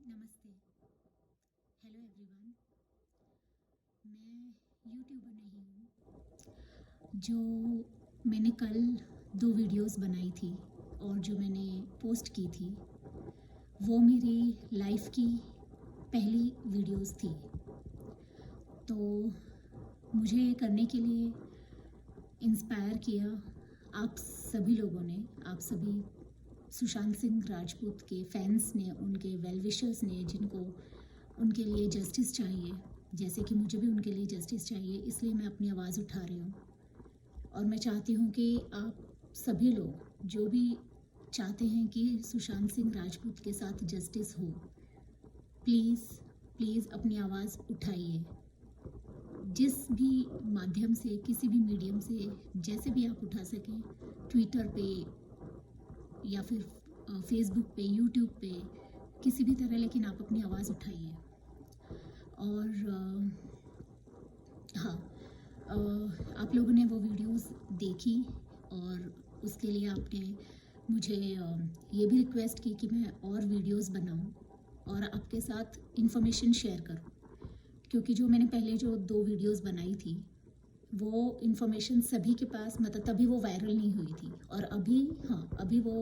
नमस्ते। Hello everyone. मैं YouTuber नहीं हूँ। जो मैंने कल 2 वीडियोस बनाई थी और जो मैंने पोस्ट की थी वो मेरी लाइफ की पहली वीडियोस थी। तो मुझे ये करने के लिए इंस्पायर किया आप सभी लोगों ने, आप सभी सुशांत सिंह राजपूत के फैंस ने, उनके वेल विशर्स ने, जिनको उनके लिए जस्टिस चाहिए, जैसे कि मुझे भी उनके लिए जस्टिस चाहिए। इसलिए मैं अपनी आवाज़ उठा रही हूँ और मैं चाहती हूँ कि आप सभी लोग जो भी चाहते हैं कि सुशांत सिंह राजपूत के साथ जस्टिस हो, प्लीज़ प्लीज़ अपनी आवाज़ उठाइए। जिस भी माध्यम से, किसी भी मीडियम से, जैसे भी आप उठा सकें, ट्विटर पे या फिर फेसबुक पे, यूट्यूब पे, किसी भी तरह, लेकिन आप अपनी आवाज़ उठाइए। और हाँ, आप लोगों ने वो वीडियोस देखी और उसके लिए आपने मुझे ये भी रिक्वेस्ट की कि मैं और वीडियोस बनाऊं और आपके साथ इन्फॉर्मेशन शेयर करूं, क्योंकि जो मैंने पहले जो 2 वीडियोस बनाई थी वो इन्फॉर्मेशन सभी के पास, मतलब तभी वो वायरल नहीं हुई थी। और अभी हाँ, अभी वो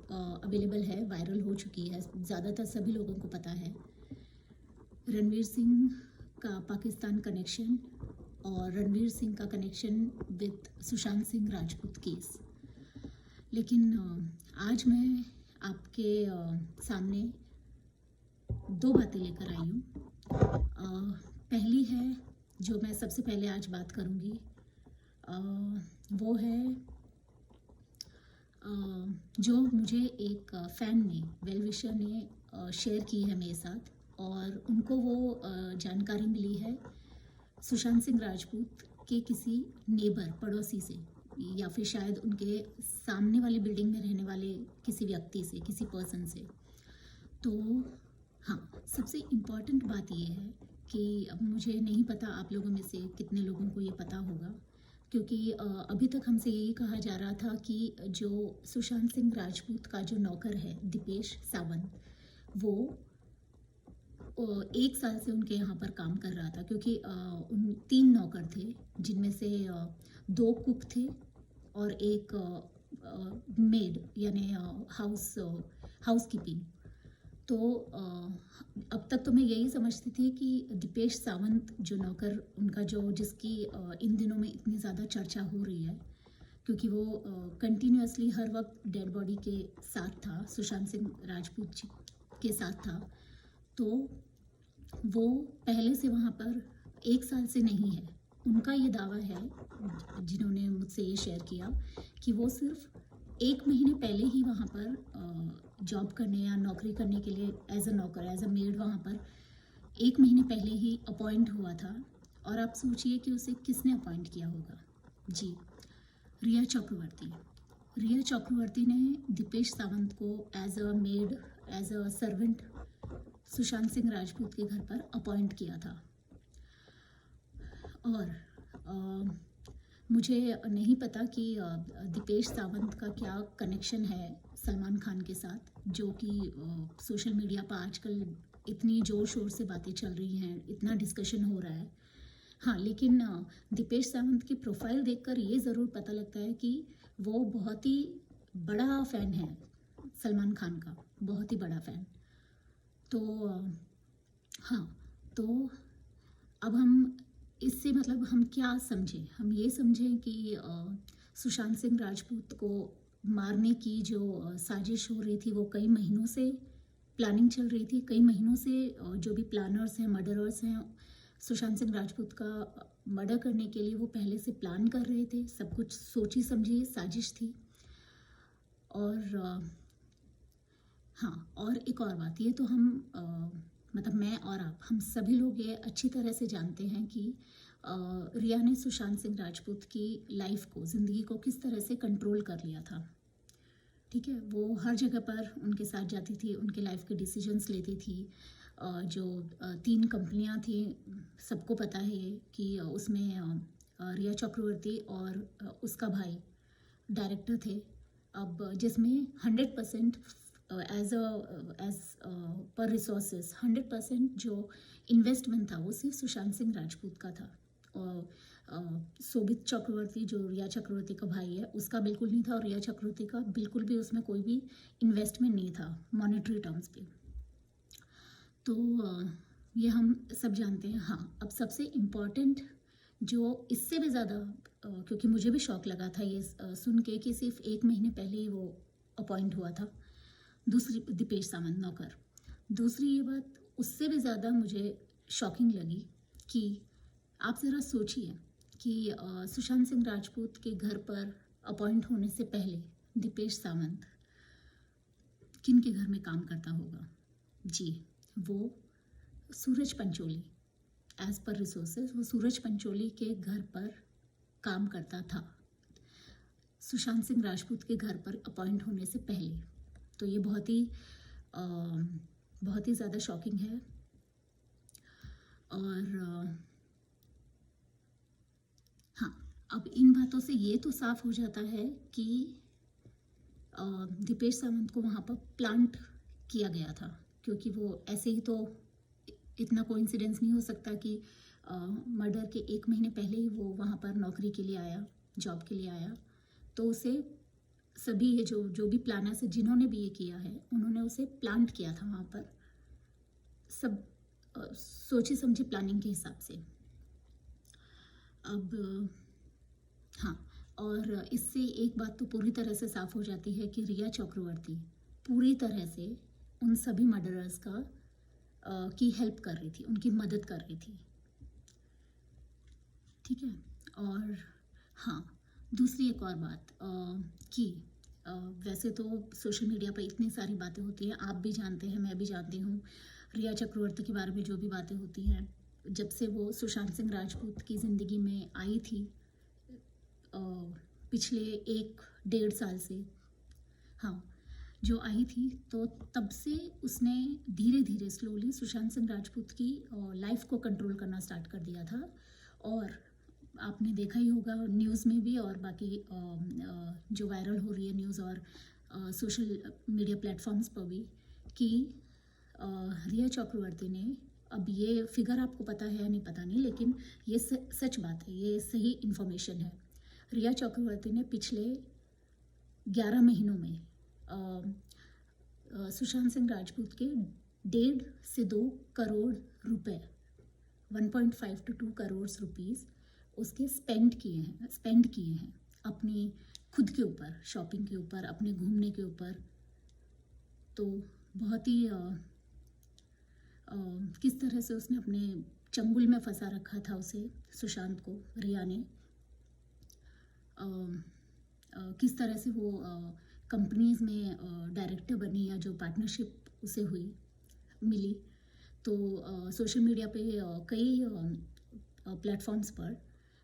अवेलेबल है, वायरल हो चुकी है, ज़्यादातर सभी लोगों को पता है। रणवीर सिंह का पाकिस्तान कनेक्शन और रणवीर सिंह का connection with Sushant Singh Rajput case. लेकिन आज मैं आपके सामने 2 बातें लेकर आई हूँ। पहली है, जो मैं सबसे पहले आज बात करूँगी, वो है जो मुझे एक फ़ैन ने, वेल विशर ने शेयर की है मेरे साथ, और उनको वो जानकारी मिली है सुशांत सिंह राजपूत के किसी नेबर, पड़ोसी से, या फिर शायद उनके सामने वाली बिल्डिंग में रहने वाले किसी व्यक्ति से, किसी पर्सन से। तो हाँ, सबसे इम्पॉर्टेंट बात ये है कि अब मुझे नहीं पता आप लोगों में से कितने लोगों को ये पता होगा, क्योंकि अभी तक हमसे यही कहा जा रहा था कि जो सुशांत सिंह राजपूत का जो नौकर है दीपेश सावंत, वो 1 साल से उनके यहाँ पर काम कर रहा था, क्योंकि उन 3 नौकर थे, जिनमें से 2 कुक थे और एक मेड, यानी हाउस कीपिंग। तो अब तक तो मैं यही समझती थी कि दीपेश सावंत जो नौकर उनका, जो जिसकी इन दिनों में इतनी ज़्यादा चर्चा हो रही है, क्योंकि वो कंटिन्यूअसली हर वक्त डेड बॉडी के साथ था, सुशांत सिंह राजपूत जी के साथ था। तो वो पहले से वहाँ पर 1 साल से नहीं है। उनका ये दावा है, जिन्होंने मुझसे ये शेयर किया, कि वो सिर्फ 1 महीने पहले ही वहाँ पर जॉब करने या नौकरी करने के लिए एज अ नौकर, एज अ मेड वहाँ पर 1 महीने पहले ही अपॉइंट हुआ था। और आप सोचिए कि उसे किसने अपॉइंट किया होगा। जी, रिया चक्रवर्ती। रिया चक्रवर्ती ने दीपेश सावंत को as a maid, as a servant Sushant Singh Rajput के घर पर अपॉइंट किया था। और मुझे नहीं पता कि दीपेश सावंत का क्या कनेक्शन है सलमान खान के साथ, जो कि सोशल मीडिया पर आजकल इतनी ज़ोर शोर से बातें चल रही हैं, इतना डिस्कशन हो रहा है। हाँ, लेकिन दीपेश सावंत की प्रोफाइल देखकर ये ज़रूर पता लगता है कि वो बहुत ही बड़ा फ़ैन है सलमान खान का, बहुत ही बड़ा फ़ैन। तो हाँ, तो अब हम इससे, मतलब हम क्या समझें? हम ये समझें कि सुशांत सिंह राजपूत को मारने की जो साजिश हो रही थी, वो कई महीनों से प्लानिंग चल रही थी। कई महीनों से जो भी प्लानर्स हैं, मर्डरर्स हैं, सुशांत सिंह राजपूत का मर्डर करने के लिए वो पहले से प्लान कर रहे थे। सब कुछ सोची समझी साजिश थी। और हाँ, और एक और बात, ये तो हम मतलब मैं और आप, हम सभी लोग ये अच्छी तरह से जानते हैं कि रिया ने सुशांत सिंह राजपूत की लाइफ को, ज़िंदगी को किस तरह से कंट्रोल कर लिया था। ठीक है, वो हर जगह पर उनके साथ जाती थी, उनके लाइफ के डिसीजंस लेती थी। जो 3 कंपनियां थी, सबको पता है कि उसमें रिया चक्रवर्ती और उसका भाई डायरेक्टर थे। अब जिसमें 100% एज पर रिसोर्सेज 100% जो इन्वेस्टमेंट था वो सिर्फ सुशांत सिंह राजपूत का था। और शोभित चक्रवर्ती जो रिया चक्रवर्ती का भाई है उसका बिल्कुल नहीं था, और रिया चक्रवर्ती का बिल्कुल भी उसमें कोई भी इन्वेस्टमेंट नहीं था मॉनेटरी टर्म्स पे। तो ये हम सब जानते हैं। हाँ, अब सबसे इम्पॉर्टेंट जो इससे भी ज़्यादा, क्योंकि मुझे भी शौक लगा था ये सुन के कि सिर्फ 1 महीने पहले ही वो अपॉइंट हुआ था, दूसरी दीपेश सावंत नौकर। दूसरी ये बात उससे भी ज़्यादा मुझे शॉकिंग लगी कि आप ज़रा सोचिए कि सुशांत सिंह राजपूत के घर पर अपॉइंट होने से पहले दीपेश सावंत किन के घर में काम करता होगा। जी, वो सूरज पंचोली, एज पर रिसोर्सेज वो सूरज पंचोली के घर पर काम करता था, सुशांत सिंह राजपूत के घर पर अपॉइंट होने से पहले। तो ये बहुत ही ज़्यादा शॉकिंग है। और हाँ, अब इन बातों से ये तो साफ हो जाता है कि दीपेश सावंत को वहाँ पर प्लांट किया गया था, क्योंकि वो ऐसे ही तो इतना कोइंसिडेंस नहीं हो सकता कि मर्डर के 1 महीने पहले ही वो वहाँ पर नौकरी के लिए आया, जॉब के लिए आया। तो उसे सभी ये जो भी प्लानर्स है जिन्होंने भी ये किया है उन्होंने उसे प्लांट किया था वहाँ पर, सब सोची समझी प्लानिंग के हिसाब से। अब हाँ, और इससे एक बात तो पूरी तरह से साफ हो जाती है कि रिया चक्रवर्ती पूरी तरह से उन सभी मर्डरर्स की हेल्प कर रही थी, उनकी मदद कर रही थी। ठीक है। और हाँ, दूसरी एक और बात कि वैसे तो सोशल मीडिया पर इतनी सारी बातें होती हैं, आप भी जानते हैं, मैं भी जानती हूँ, रिया चक्रवर्ती के बारे में जो भी बातें होती हैं, जब से वो सुशांत सिंह राजपूत की ज़िंदगी में आई थी पिछले 1-1.5 साल से, हाँ, जो आई थी, तो तब से उसने धीरे धीरे स्लोली सुशांत सिंह राजपूत की लाइफ को कंट्रोल करना स्टार्ट कर दिया था। और आपने देखा ही होगा न्यूज़ में भी, और बाकी जो वायरल हो रही है न्यूज़ और सोशल मीडिया प्लेटफॉर्म्स पर भी, कि रिया चक्रवर्ती ने, अब ये फिगर आपको पता है या नहीं पता नहीं, लेकिन ये सच बात है, ये सही इन्फॉर्मेशन है। रिया चक्रवर्ती ने पिछले 11 महीनों में सुशांत सिंह राजपूत के 1.5 से 2 करोड़ रुपए, 1.5 to 2 करोड़ रुपीस उसके स्पेंड किए हैं अपनी खुद के ऊपर, शॉपिंग के ऊपर, अपने घूमने के ऊपर। तो बहुत ही किस तरह से उसने अपने चंगुल में फंसा रखा था उसे, सुशांत को, रिया ने, किस तरह से वो कंपनीज में डायरेक्टर बनी या जो पार्टनरशिप उसे मिली। तो सोशल मीडिया पे कई प्लेटफॉर्म्स पर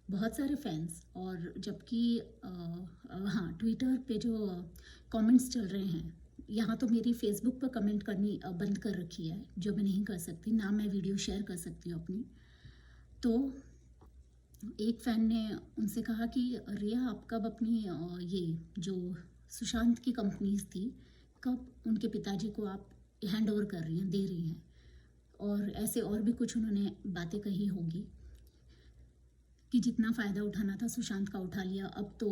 बहुत सारे फैंस, और जबकि हाँ, ट्विटर पे जो कमेंट्स चल रहे हैं, यहाँ तो मेरी फेसबुक पर कमेंट करनी बंद कर रखी है, जो मैं नहीं कर सकती, ना मैं वीडियो शेयर कर सकती हूँ अपनी। तो एक फ़ैन ने उनसे कहा कि रिया, आप कब अपनी ये जो सुशांत की कंपनीज थी, कब उनके पिताजी को आप हैंड ओवर कर रही हैं, दे रही हैं, और ऐसे और भी कुछ उन्होंने बातें कही होगी कि जितना फ़ायदा उठाना था सुशांत का उठा लिया, अब तो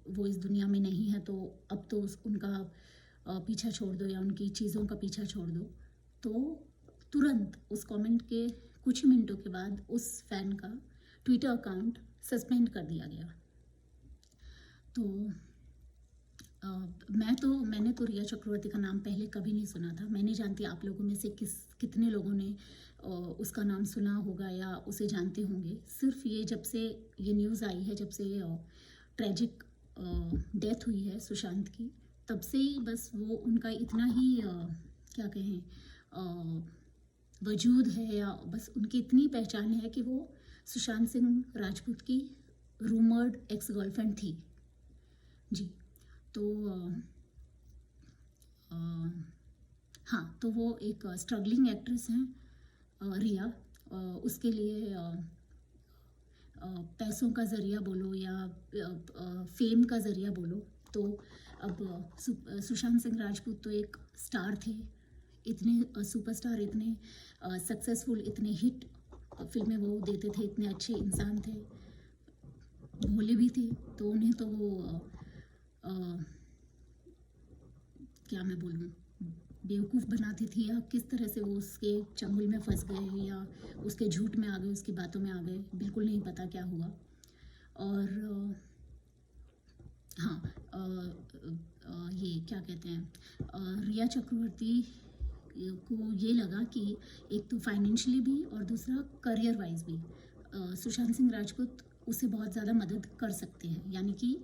वो इस दुनिया में नहीं है, तो अब तो उनका पीछा छोड़ दो या उनकी चीज़ों का पीछा छोड़ दो। तो तुरंत उस कमेंट के कुछ ही मिनटों के बाद उस फैन का ट्विटर अकाउंट सस्पेंड कर दिया गया। तो मैंने तो रिया चक्रवर्ती का नाम पहले कभी नहीं सुना था। मैं नहीं जानती आप लोगों में से कितने लोगों ने उसका नाम सुना होगा या उसे जानते होंगे। सिर्फ ये जब से ये न्यूज़ आई है, जब से ट्रेजिक डेथ हुई है सुशांत की, तब से ही बस वो उनका इतना ही क्या कहें वजूद है, या बस उनकी इतनी पहचान है कि वो सुशांत सिंह राजपूत की रूमर्ड एक्स गर्लफ्रेंड थी। जी, तो हाँ, तो वो एक स्ट्रगलिंग एक्ट्रेस हैं रिया। उसके लिए पैसों का ज़रिया बोलो या फेम का ज़रिया बोलो, तो अब सुशांत सिंह राजपूत तो एक स्टार थे, इतने सुपरस्टार, इतने सक्सेसफुल, इतने हिट फिल्में वो देते थे, इतने अच्छे इंसान थे, भोले भी थे, तो उन्हें तो वो क्या मैं बोलूँ, बेवकूफ़ बनाती थी, या किस तरह से वो उसके चंगुल में फंस गए या उसके झूठ में आ गए, उसकी बातों में आ गए, बिल्कुल नहीं पता क्या हुआ। और हाँ, ये क्या कहते हैं, रिया चक्रवर्ती को ये लगा कि एक तो फाइनेंशियली भी और दूसरा करियर वाइज भी सुशांत सिंह राजपूत उसे बहुत ज़्यादा मदद कर सकते हैं, यानी कि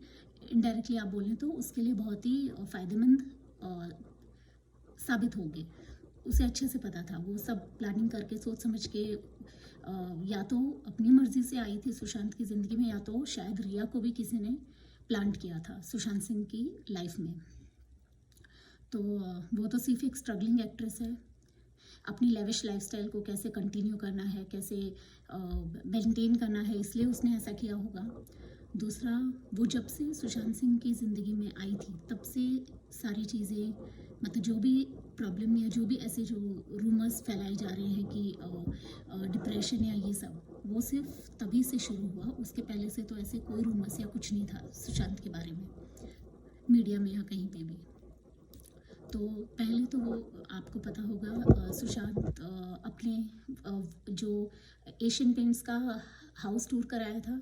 इनडायरेक्टली आप बोलें तो उसके लिए बहुत ही फ़ायदेमंद साबित होंगे। उसे अच्छे से पता था, वो सब प्लानिंग करके सोच समझ के या तो अपनी मर्जी से आई थी सुशांत की ज़िंदगी में, या तो शायद रिया को भी किसी ने प्लांट किया था सुशांत सिंह की लाइफ में। तो वो तो सिर्फ एक स्ट्रगलिंग एक्ट्रेस है, अपनी लेविश लाइफस्टाइल को कैसे कंटिन्यू करना है, कैसे मेंटेन करना है, इसलिए उसने ऐसा किया होगा। दूसरा, वो जब से सुशांत सिंह की ज़िंदगी में आई थी तब से सारी चीज़ें, मतलब जो भी प्रॉब्लम या जो भी ऐसे जो रूमर्स फैलाए जा रहे हैं कि डिप्रेशन या ये सब, वो सिर्फ तभी से शुरू हुआ, उसके पहले से तो ऐसे कोई रूमर्स या कुछ नहीं था सुशांत के बारे में मीडिया में या कहीं पे भी। तो पहले तो वो आपको पता होगा, सुशांत अपने जो एशियन पेंट्स का हाउस टूर कराया था,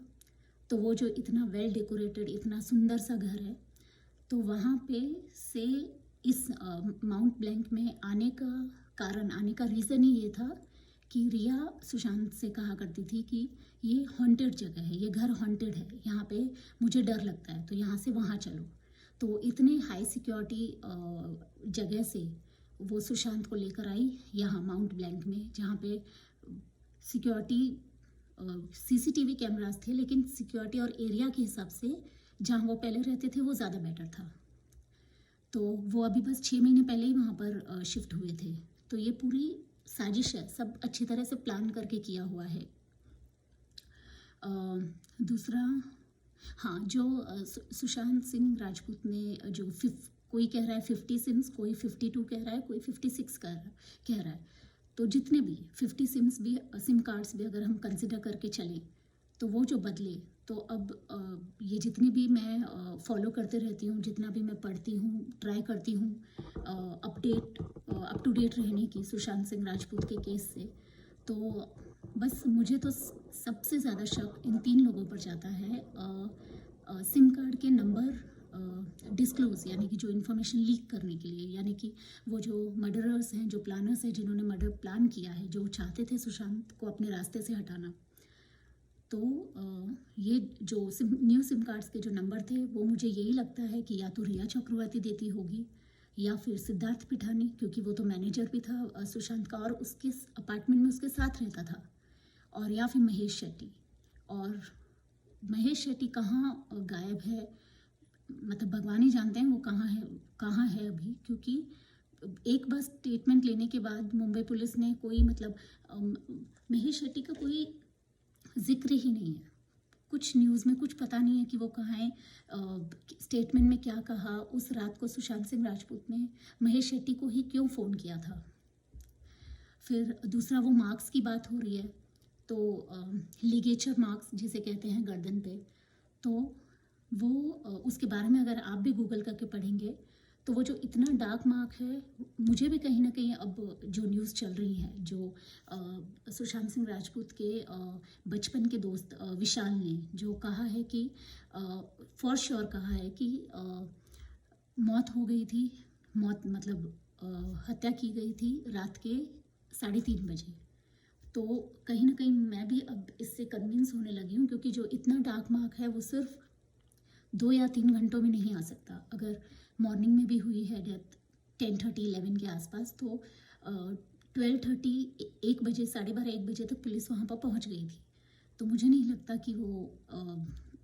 तो वो जो इतना वेल डेकोरेटेड, इतना सुंदर सा घर है, तो वहाँ पे से इस माउंट ब्लैंक में आने का कारण, आने का रीज़न ही ये था कि रिया सुशांत से कहा करती थी कि ये हॉन्टेड जगह है, ये घर हॉन्टेड है, यहाँ पे मुझे डर लगता है, तो यहाँ से वहाँ चलो। तो इतने हाई सिक्योरिटी जगह से वो सुशांत को लेकर आई यहाँ माउंट ब्लैंक में, जहाँ पे सिक्योरिटी सीसीटीवी कैमरास थे, लेकिन सिक्योरिटी और एरिया के हिसाब से जहाँ वो पहले रहते थे वो ज़्यादा बेटर था। तो वो अभी बस 6 महीने पहले ही वहाँ पर शिफ्ट हुए थे। तो ये पूरी साजिश है, सब अच्छी तरह से प्लान करके किया हुआ है। दूसरा, हाँ, जो सुशांत सिंह राजपूत ने जो कोई कह रहा है 50 सिम्स, कोई 52 कह रहा है, कोई 56 कह रहा है, तो जितने भी 50 सिम्स भी, सिम कार्ड्स भी अगर हम कंसिडर करके चलें, तो वो जो बदले, तो अब ये जितनी भी मैं फॉलो करते रहती हूँ, जितना भी मैं पढ़ती हूँ, ट्राई करती हूँ अप टू डेट रहने की सुशांत सिंह राजपूत के केस से, तो बस मुझे तो सबसे ज़्यादा शक इन 3 लोगों पर जाता है। सिम कार्ड के नंबर डिस्क्लोज, यानी कि जो इन्फॉर्मेशन लीक करने के लिए, यानी कि वो जो मर्डरर्स हैं, जो प्लानर्स हैं, जिन्होंने मर्डर प्लान किया है, जो चाहते थे सुशांत को अपने रास्ते से हटाना, तो ये जो न्यू सिम कार्ड्स के जो नंबर थे, वो मुझे यही लगता है कि या तो रिया चक्रवर्ती देती होगी, या फिर सिद्धार्थ पिठानी, क्योंकि वो तो मैनेजर भी था सुशांत का और उसके अपार्टमेंट में उसके साथ रहता था, और या फिर महेश शेट्टी। और महेश शेट्टी कहाँ गायब है, मतलब भगवान ही जानते हैं वो कहाँ है अभी, क्योंकि एक बार स्टेटमेंट लेने के बाद मुंबई पुलिस ने कोई, मतलब महेश शेट्टी का कोई जिक्र ही नहीं है, कुछ न्यूज़ में कुछ पता नहीं है कि वो कहाँ है, स्टेटमेंट में क्या कहा, उस रात को सुशांत सिंह राजपूत ने महेश शेट्टी को ही क्यों फ़ोन किया था। फिर दूसरा, वो मार्क्स की बात हो रही है, तो लिगेचर मार्क्स जिसे कहते हैं गर्दन पे, तो वो उसके बारे में अगर आप भी गूगल करके पढ़ेंगे, तो वो जो इतना डार्क मार्क है, मुझे भी कहीं ना कहीं अब जो न्यूज़ चल रही है, जो सुशांत सिंह राजपूत के बचपन के दोस्त विशाल ने जो कहा है कि फॉर श्योर कहा है कि मौत हो गई थी, मौत मतलब हत्या की गई थी रात के 3:30 बजे। तो कहीं ना कहीं मैं भी अब इससे कन्विंस होने लगी हूँ, क्योंकि जो इतना डार्क मार्क है वो सिर्फ 2 या 3 घंटों में नहीं आ सकता। अगर मॉर्निंग में भी हुई है डेथ 10:30 11 के आसपास, तो 12:30 1 बजे, 12:30 1 बजे तक पुलिस वहाँ पर पहुँच गई थी। तो मुझे नहीं लगता कि वो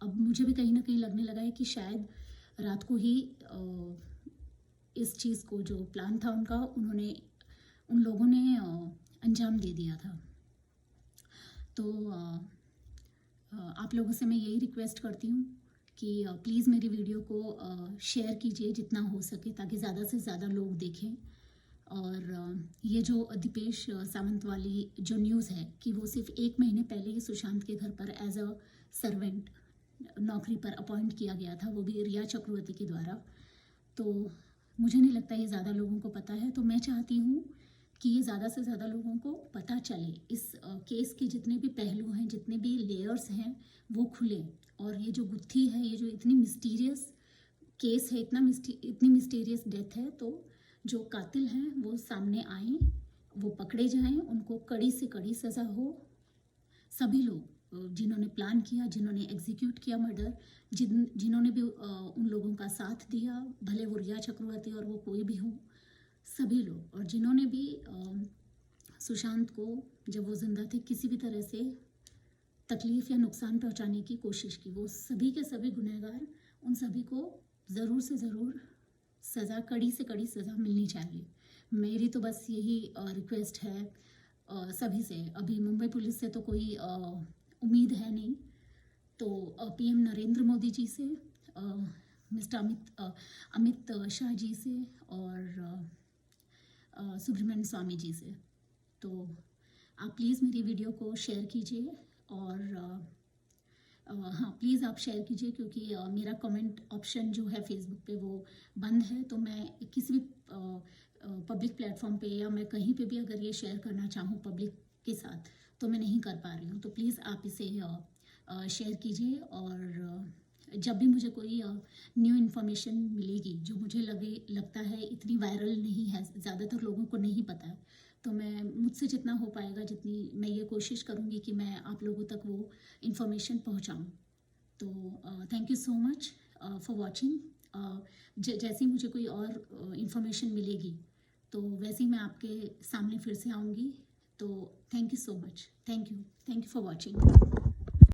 अब मुझे भी कहीं ना कहीं लगने लगा है कि शायद रात को ही इस चीज़ को, जो प्लान था उनका, उन लोगों ने अंजाम दे दिया था। तो आप लोगों से मैं यही रिक्वेस्ट करती हूँ कि प्लीज़ मेरी वीडियो को शेयर कीजिए जितना हो सके, ताकि ज़्यादा से ज़्यादा लोग देखें। और ये जो दीपेश सावंत वाली जो न्यूज़ है कि वो सिर्फ 1 महीने पहले ही सुशांत के घर पर एज अ सर्वेंट नौकरी पर अपॉइंट किया गया था, वो भी रिया चक्रवर्ती के द्वारा। तो मुझे नहीं लगता ये ज़्यादा लोगों को पता है। तो मैं चाहती हूँ कि ये ज़्यादा से ज़्यादा लोगों को पता चले, इस केस के जितने भी पहलू हैं, जितने भी लेयर्स हैं, वो खुले। और ये जो गुत्थी है, ये जो इतनी मिस्टीरियस केस है, इतनी मिस्टीरियस डेथ है, तो जो कातिल हैं वो सामने आए, वो पकड़े जाएं, उनको कड़ी से कड़ी सज़ा हो। सभी लोग जिन्होंने प्लान किया, जिन्होंने एग्जीक्यूट किया मर्डर, जिन्होंने भी उन लोगों का साथ दिया, भले वो रिया चक्रवर्ती और वो कोई भी हो, सभी लोग, और जिन्होंने भी सुशांत को जब वो जिंदा थे किसी भी तरह से तकलीफ़ या नुकसान पहुंचाने की कोशिश की, वो सभी के सभी गुनहगार, उन सभी को ज़रूर से ज़रूर सज़ा, कड़ी से कड़ी सज़ा मिलनी चाहिए। मेरी तो बस यही रिक्वेस्ट है सभी से। अभी मुंबई पुलिस से तो कोई उम्मीद है नहीं, तो पीएम नरेंद्र मोदी जी से, मिस्टर अमित शाह जी से, और सुब्रमण्यम स्वामी जी से। तो आप प्लीज़ मेरी वीडियो को शेयर कीजिए। और हाँ, प्लीज़ आप शेयर कीजिए, क्योंकि मेरा कमेंट ऑप्शन जो है फेसबुक पे वो बंद है। तो मैं किसी भी पब्लिक प्लेटफॉर्म पे या मैं कहीं पे भी अगर ये शेयर करना चाहूँ पब्लिक के साथ, तो मैं नहीं कर पा रही हूँ। तो प्लीज़ आप इसे शेयर कीजिए। और जब भी मुझे कोई न्यू इन्फॉर्मेशन मिलेगी जो मुझे लगता है इतनी वायरल नहीं है, ज़्यादातर लोगों को नहीं पता है, तो मैं मुझसे जितना हो पाएगा, जितनी मैं ये कोशिश करूँगी कि मैं आप लोगों तक वो इन्फॉर्मेशन पहुँचाऊँ। तो thank you so much for watching. जैसे ही मुझे कोई और इन्फॉर्मेशन मिलेगी तो वैसे ही मैं आपके सामने फिर से आऊँगी। तो thank you so much. Thank you for watching.